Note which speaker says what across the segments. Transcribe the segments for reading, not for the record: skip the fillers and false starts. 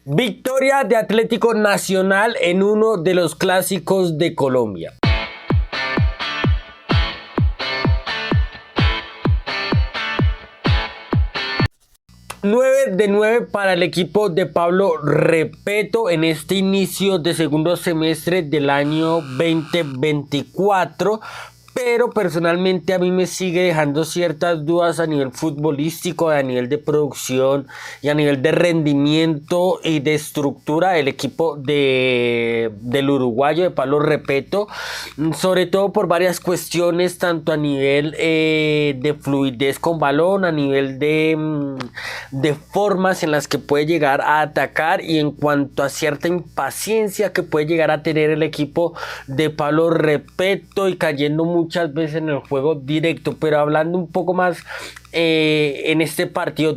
Speaker 1: Victoria de Atlético Nacional en uno de los clásicos de Colombia. $9 para el equipo de Pablo Repeto en este inicio de segundo semestre del año 2024. Pero personalmente a mí me sigue dejando ciertas dudas a nivel futbolístico, a nivel de producción y a nivel de rendimiento y de estructura el equipo del uruguayo de Pablo Repeto, sobre todo por varias cuestiones, tanto a nivel de fluidez con balón, a nivel de formas en las que puede llegar a atacar y en cuanto a cierta impaciencia que puede llegar a tener el equipo de Pablo Repeto y cayendo muchas veces en el juego directo. Pero hablando un poco más en este partido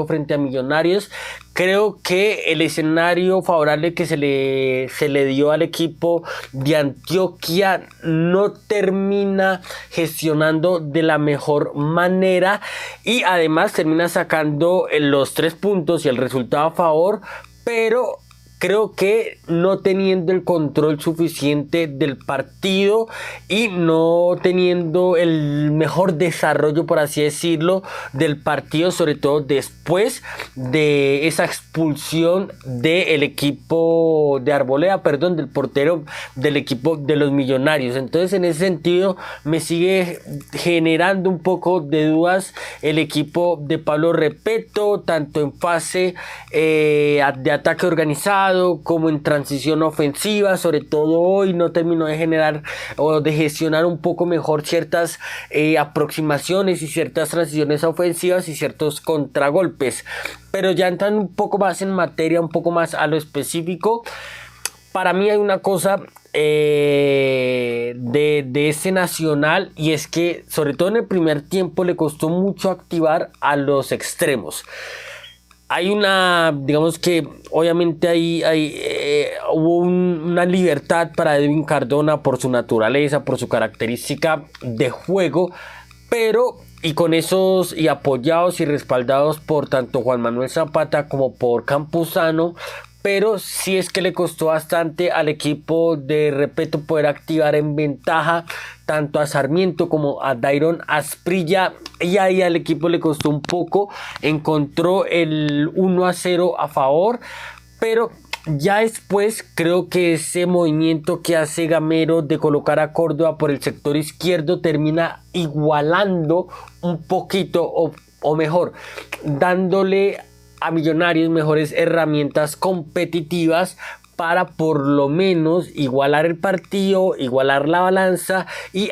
Speaker 1: frente a Millonarios, creo que el escenario favorable que se le dio al equipo de Antioquia no termina gestionando de la mejor manera y además termina sacando los 3 puntos y el resultado a favor, pero creo que no teniendo el control suficiente del partido y no teniendo el mejor desarrollo, por así decirlo, del partido, sobre todo después de esa expulsión del equipo de Arboleda, del portero del equipo de los Millonarios. Entonces, en ese sentido, me sigue generando un poco de dudas el equipo de Pablo Repeto, tanto en fase de ataque organizado como en transición ofensiva. Sobre todo hoy no terminó de generar o de gestionar un poco mejor ciertas aproximaciones y ciertas transiciones ofensivas y ciertos contragolpes. Pero ya entrando un poco más en materia, un poco más a lo específico, para mí hay una cosa de ese Nacional, y es que sobre todo en el primer tiempo le costó mucho activar a los extremos. Hay digamos que obviamente hubo una libertad para Edwin Cardona por su naturaleza, por su característica de juego, pero y con esos y apoyados y respaldados por tanto Juan Manuel Zapata como por Campuzano. Pero sí es que le costó bastante al equipo de Repeto poder activar en ventaja tanto a Sarmiento como a Dairon Asprilla, y ahí al equipo le costó un poco. Encontró el 1-0 a favor, pero ya después creo que ese movimiento que hace Gamero de colocar a Córdoba por el sector izquierdo termina igualando un poquito o mejor, dándole a Millonarios mejores herramientas competitivas para por lo menos igualar el partido, igualar la balanza y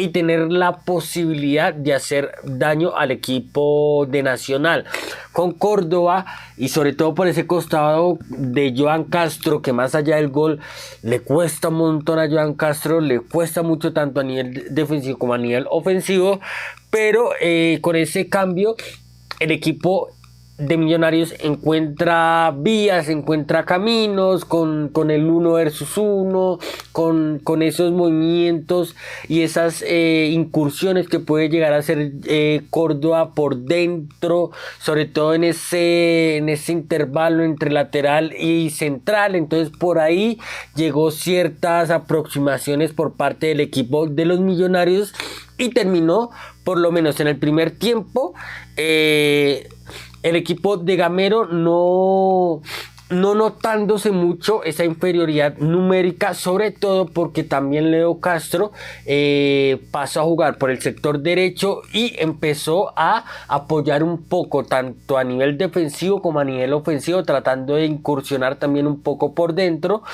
Speaker 1: tener la posibilidad de hacer daño al equipo de Nacional. Con Córdoba y sobre todo por ese costado de Joan Castro, que más allá del gol le cuesta un montón a Joan Castro, le cuesta mucho tanto a nivel defensivo como a nivel ofensivo, pero con ese cambio el equipo de Millonarios encuentra vías, encuentra caminos con el 1 versus 1, con esos movimientos y esas incursiones que puede llegar a hacer Córdoba por dentro, sobre todo en ese intervalo entre lateral y central. Entonces por ahí llegó ciertas aproximaciones por parte del equipo de los Millonarios y terminó, por lo menos en el primer tiempo, el equipo de Gamero no notándose mucho esa inferioridad numérica, sobre todo porque también Leo Castro pasó a jugar por el sector derecho y empezó a apoyar un poco tanto a nivel defensivo como a nivel ofensivo, tratando de incursionar también un poco por dentro.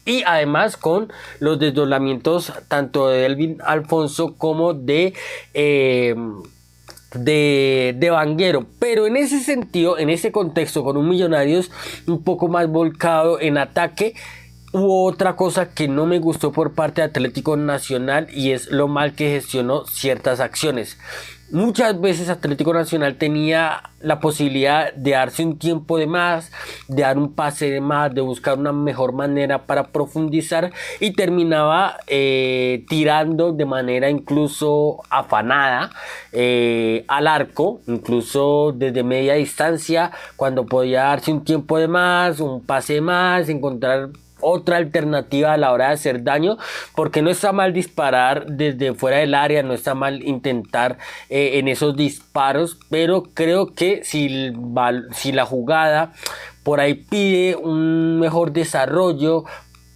Speaker 1: Y además con los desdoblamientos tanto de Elvin Alfonso como de Vanguero. Pero en ese sentido, en ese contexto, con un Millonarios un poco más volcado en ataque, Hubo otra cosa que no me gustó por parte de Atlético Nacional y es lo mal que gestionó ciertas acciones. Muchas veces Atlético Nacional tenía la posibilidad de darse un tiempo de más, de dar un pase de más, de buscar una mejor manera para profundizar y terminaba tirando de manera incluso afanada al arco, incluso desde media distancia, cuando podía darse un tiempo de más, un pase de más, encontrar otra alternativa a la hora de hacer daño, porque no está mal disparar desde fuera del área, no está mal intentar en esos disparos, pero creo que si la jugada por ahí pide un mejor desarrollo,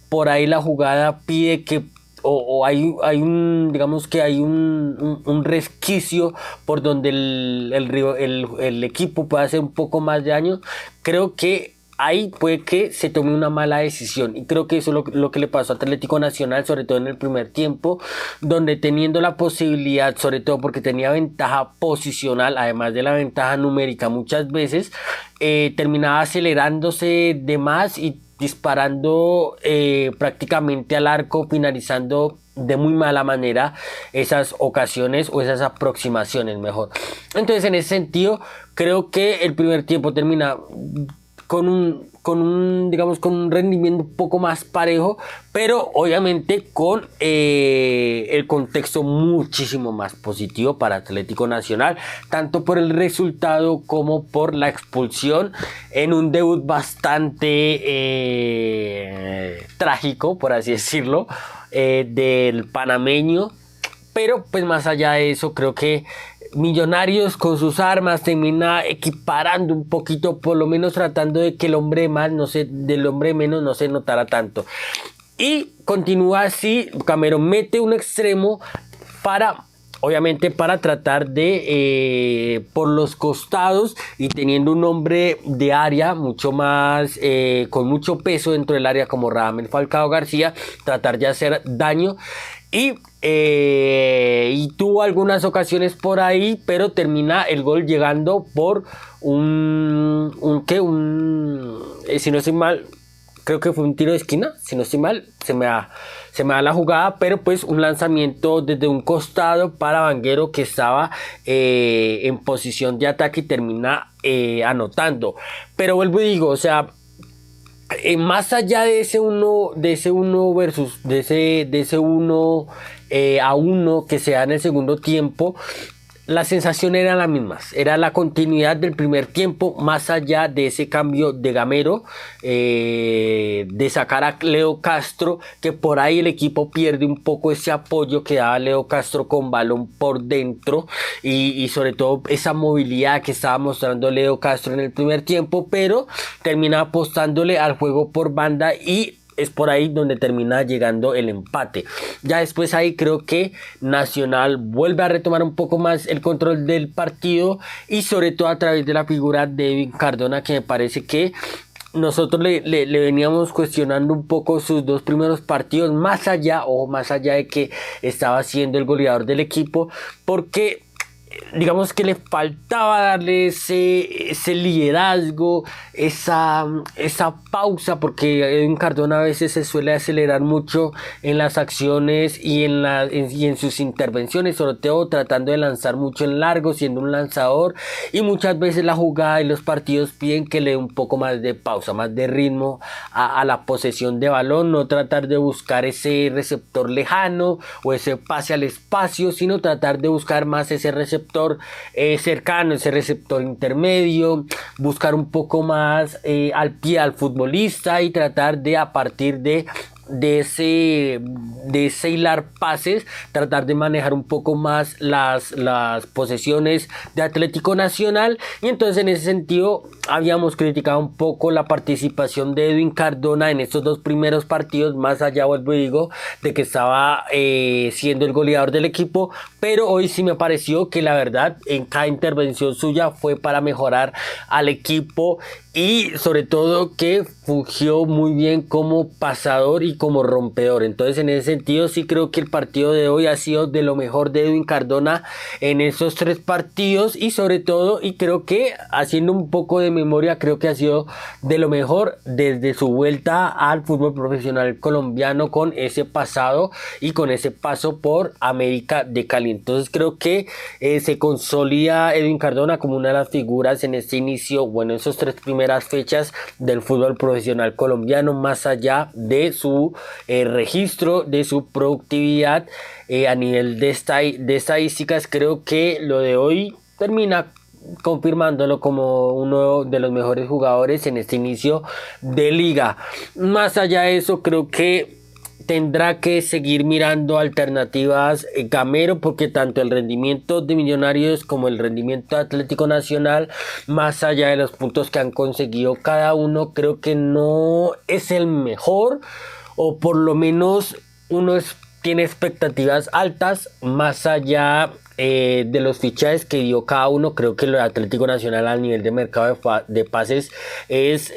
Speaker 1: por ahí la jugada pide que o hay un, digamos que hay un resquicio por donde el equipo puede hacer un poco más de daño, creo que ahí puede que se tome una mala decisión y creo que eso es lo que le pasó a Atlético Nacional, sobre todo en el primer tiempo, donde teniendo la posibilidad, sobre todo porque tenía ventaja posicional, además de la ventaja numérica muchas veces, terminaba acelerándose de más y disparando prácticamente al arco, finalizando de muy mala manera esas ocasiones o esas aproximaciones mejor. Entonces en ese sentido creo que el primer tiempo termina con un rendimiento un poco más parejo, pero obviamente con el contexto muchísimo más positivo para Atlético Nacional, tanto por el resultado como por la expulsión en un debut bastante trágico, por así decirlo, del panameño. Pero pues más allá de eso, creo que Millonarios con sus armas termina equiparando un poquito, por lo menos tratando de que el hombre más, del hombre menos no se notara tanto. Y continúa así, Gamero mete un extremo obviamente para tratar de por los costados y teniendo un hombre de área mucho más con mucho peso dentro del área como Radamel Falcao García, tratar de hacer daño. Y tuvo algunas ocasiones por ahí, pero termina el gol llegando por si no estoy mal, creo que fue un tiro de esquina, si no estoy mal, se me da la jugada, pero pues un lanzamiento desde un costado para Vanguero que estaba en posición de ataque y termina anotando. Pero vuelvo y digo, o sea, más allá de ese 1 versus de ese 1 a 1 que se da en el segundo tiempo, la sensación era la misma, era la continuidad del primer tiempo, más allá de ese cambio de Gamero, de sacar a Leo Castro, que por ahí el equipo pierde un poco ese apoyo que daba Leo Castro con balón por dentro y sobre todo esa movilidad que estaba mostrando Leo Castro en el primer tiempo, pero termina apostándole al juego por banda y es por ahí donde termina llegando el empate. Ya después ahí creo que Nacional vuelve a retomar un poco más el control del partido y sobre todo a través de la figura de Edwin Cardona, que me parece que nosotros le veníamos cuestionando un poco sus dos primeros partidos, más allá de que estaba siendo el goleador del equipo, porque digamos que le faltaba darle ese liderazgo, esa pausa, porque Edwin Cardona a veces se suele acelerar mucho en las acciones y en sus intervenciones, sobre todo tratando de lanzar mucho en largo, siendo un lanzador, y muchas veces la jugada y los partidos piden que le dé un poco más de pausa, más de ritmo a la posesión de balón, no tratar de buscar ese receptor lejano o ese pase al espacio, sino tratar de buscar más ese receptor cercano, ese receptor intermedio, buscar un poco más al pie al futbolista y tratar de a partir de ese hilar pases, tratar de manejar un poco más las posesiones de Atlético Nacional. Y entonces en ese sentido habíamos criticado un poco la participación de Edwin Cardona en estos dos primeros partidos, más allá, vuelvo y digo, de que estaba siendo el goleador del equipo, pero hoy sí me pareció que la verdad en cada intervención suya fue para mejorar al equipo y sobre todo que fungió muy bien como pasador y como rompedor. Entonces en ese sentido sí creo que el partido de hoy ha sido de lo mejor de Edwin Cardona en esos tres partidos y sobre todo, y creo que haciendo un poco de de memoria, creo que ha sido de lo mejor desde su vuelta al fútbol profesional colombiano, con ese pasado y con ese paso por América de Cali. Entonces creo que se consolida Edwin Cardona como una de las figuras en este inicio, bueno, en esas 3 primeras fechas del fútbol profesional colombiano, más allá de su registro, de su productividad a nivel de estadísticas. Creo que lo de hoy termina confirmándolo como uno de los mejores jugadores en este inicio de liga. Más allá de eso, creo que tendrá que seguir mirando alternativas Gamero, porque tanto el rendimiento de Millonarios como el rendimiento de Atlético Nacional, más allá de los puntos que han conseguido cada uno, creo que no es el mejor, o por lo menos tiene expectativas altas. Más allá de los fichajes que dio cada uno, creo que lo de Atlético Nacional a nivel de mercado de pases es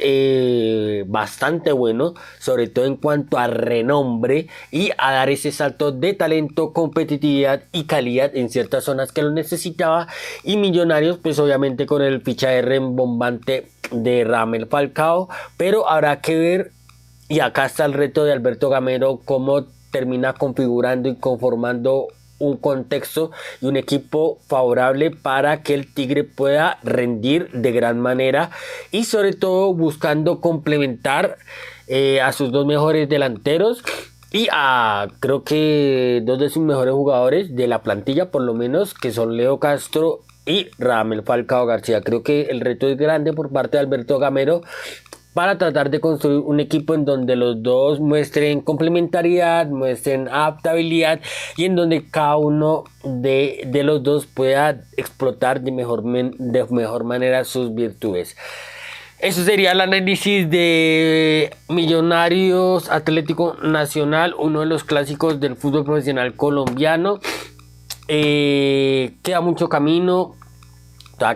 Speaker 1: bastante bueno, sobre todo en cuanto a renombre y a dar ese salto de talento, competitividad y calidad en ciertas zonas que lo necesitaba. Y Millonarios, pues obviamente con el fichaje rembombante de Radamel Falcao, pero habrá que ver, y acá está el reto de Alberto Gamero, cómo termina configurando y conformando un contexto y un equipo favorable para que el Tigre pueda rendir de gran manera, y sobre todo buscando complementar a sus 2 mejores delanteros y a creo que 2 de sus mejores jugadores de la plantilla, por lo menos, que son Leo Castro y Radamel Falcao García. Creo que el reto es grande por parte de Alberto Gamero para tratar de construir un equipo en donde los dos muestren complementariedad, muestren adaptabilidad, y en donde cada uno de los dos pueda explotar de mejor manera sus virtudes. Eso sería el análisis de Millonarios Atlético Nacional, uno de los clásicos del fútbol profesional colombiano. Queda mucho camino,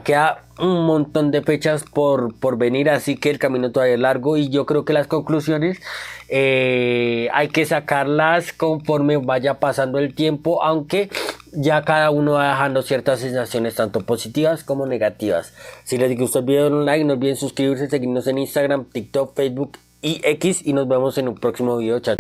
Speaker 1: queda un montón de fechas por venir, así que el camino todavía es largo, y yo creo que las conclusiones hay que sacarlas conforme vaya pasando el tiempo, aunque ya cada uno va dejando ciertas sensaciones tanto positivas como negativas. Si les gustó el video, den un like, no olviden suscribirse, seguirnos en Instagram, TikTok, Facebook y X, y nos vemos en un próximo video. Chao.